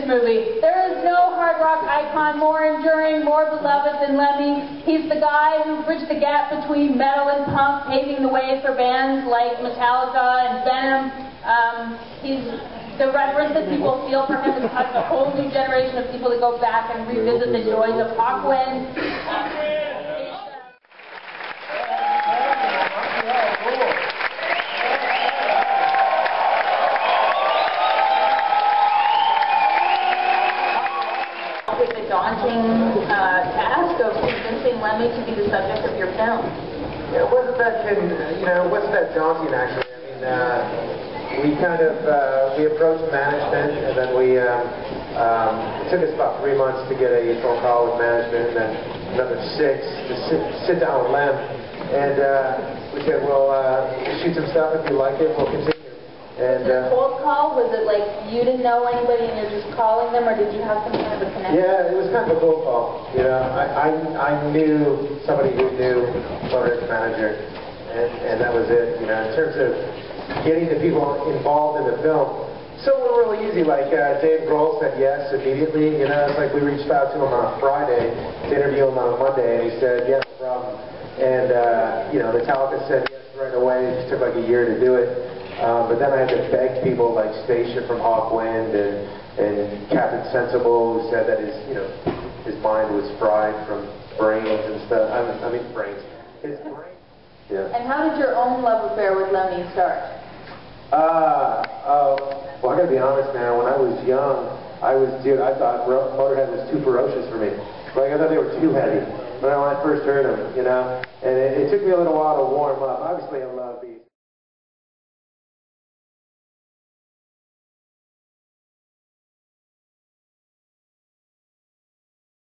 movie. There is no hard rock icon more enduring, more beloved than Lemmy. He's the guy who bridged the gap between metal and punk, paving the way for bands like Metallica and Venom. He's the reverence that people feel for him has caused a whole new generation of people to go back and revisit the joys of Hawkwind. With the daunting task of convincing Lemmy to be the subject of your film. Yeah, it wasn't that daunting actually. I mean, we approached management, and then it took us about 3 months to get a phone call with management, and then another 6 to sit down with Lem, and we said, well, shoot some stuff. If you like it, we'll continue. And, was it a cold call? Was it like you didn't know anybody and you're just calling them, or did you have some kind of a connection? Yeah, it was kind of a cold call. You know, I knew somebody who knew Motorhead's manager, and that was it. You know, in terms of getting the people involved in the film, so it was really easy. Like Dave Grohl said yes immediately. You know, it's like we reached out to him on a Friday to interview him on a Monday, and he said yes, no problem. And you know, Metallica said yes right away. It just took like a year to do it. But then I had to beg people like Stacia from Hawkwind and Captain Sensible, who said that his mind was fried from brains and stuff. I mean brains. His brain. Yeah. And how did your own love affair with Lemmy start? Well, I gotta be honest, man. When I was young, I thought Motorhead was too ferocious for me. Like I thought they were too heavy when I first heard them, you know. And it took me a little while to warm up. Obviously, I love these.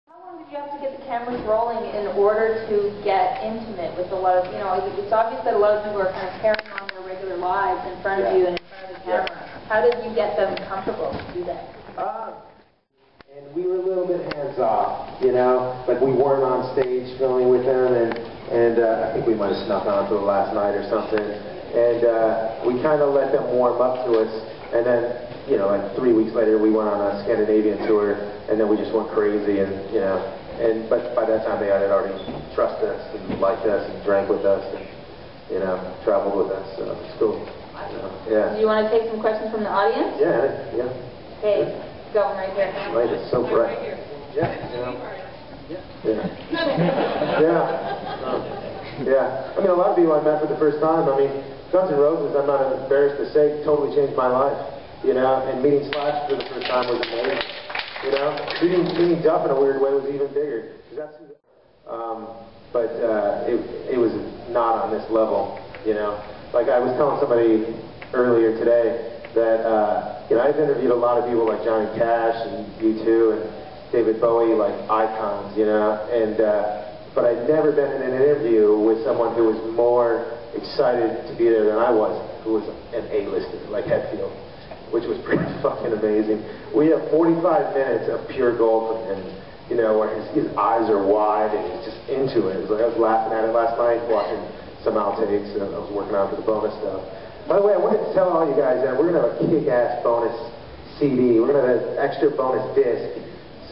How long did you have to get the cameras rolling in order to get intimate with a lot of, you know, it's obvious that a lot of people are kind of carrying on their regular lives in front of you and in front of the camera. Yeah. How did you get them comfortable to do that? And we were a little bit hands-off, you know, like we weren't on stage filming with them, and I think we might have snuck onto it last night or something, and we kind of let them warm up to us, and then, you know, like 3 weeks later we went on a Scandinavian tour, and then we just went crazy, and, you know, but by that time they had already trusted us and liked us and drank with us and, you know, traveled with us, so it's cool. You know, yeah. Do you want to take some questions from the audience? Yeah. Okay, going right here. Light is so bright. Yeah. Yeah. I mean, a lot of people I met for the first time. I mean, Guns N' Roses, I'm not embarrassed to say, totally changed my life. You know, and meeting Slash for the first time was amazing. You know, meeting Duff in a weird way was even bigger. But it was not on this level. You know, like I was telling somebody earlier today that you know, I've interviewed a lot of people like Johnny Cash and U2 and David Bowie, like icons. You know, and but I'd never been in an interview with someone who was more excited to be there than I was, who was an A-lister like Hetfield, which was pretty fucking amazing. We have 45 minutes of pure gold from him, you know, where his eyes are wide and he's just into it. It was like I was laughing at it last night, watching some outtakes, and I was working on for the bonus stuff. By the way, I wanted to tell all you guys that we're going to have a kick-ass bonus CD. We're going to have an extra bonus disc,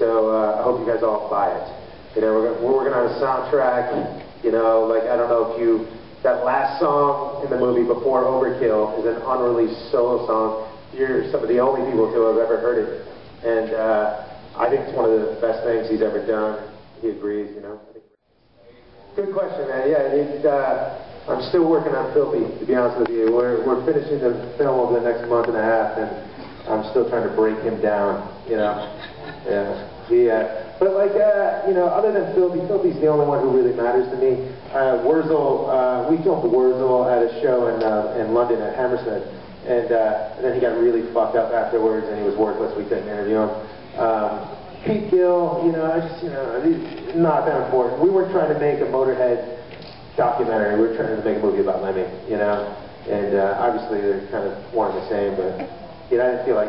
so I hope you guys all buy it. You know, we're working on a soundtrack, you know, like, I don't know if that last song in the movie, Before Overkill, is an unreleased solo song. You're some of the only people to have ever heard it, and I think it's one of the best things he's ever done. He agrees, you know. Good question, man. Yeah, I'm still working on Filthy, to be honest with you. We're finishing the film over the next month and a half, and I'm still trying to break him down, you know. But like, you know, other than Filthy's the only one who really matters to me. Wurzel, we filmed Wurzel at a show in London at Hammersmith. And then he got really fucked up afterwards, and he was worthless. We couldn't interview him. Pete Gill, you know, he's not that important. We weren't trying to make a Motorhead documentary. We were trying to make a movie about Lemmy, you know. And obviously they're kind of one and the same, but you know, I didn't feel like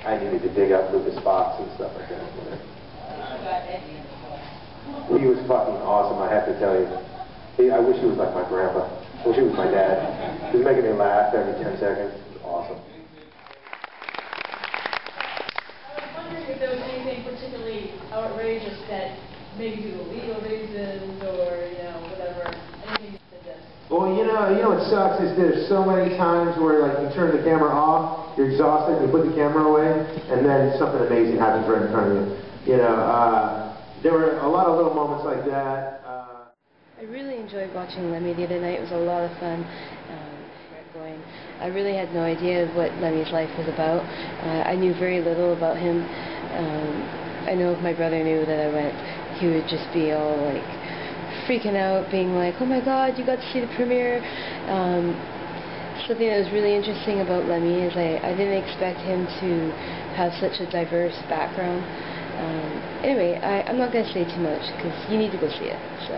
I needed to dig up Lucas Fox and stuff like that. You know? He was fucking awesome, I have to tell you. I wish he was like my grandpa. I wish he was my dad. He was making me laugh every 10 seconds. Awesome. I was wondering if there outrageous that maybe due to legal reasons or, you know, whatever, anything you suggest? Well, you know what sucks is there's so many times where like you turn the camera off, you're exhausted, you put the camera away, and then something amazing happens right in front of you. You know, there were a lot of little moments like that. I really enjoyed watching Lemmy the other night. It was a lot of fun. I really had no idea what Lemmy's life was about. I knew very little about him. I know if my brother knew that I went, he would just be all like freaking out, being like, "Oh my God, you got to see the premiere." Something that was really interesting about Lemmy is I didn't expect him to have such a diverse background. Anyway, I'm not going to say too much because you need to go see it. So.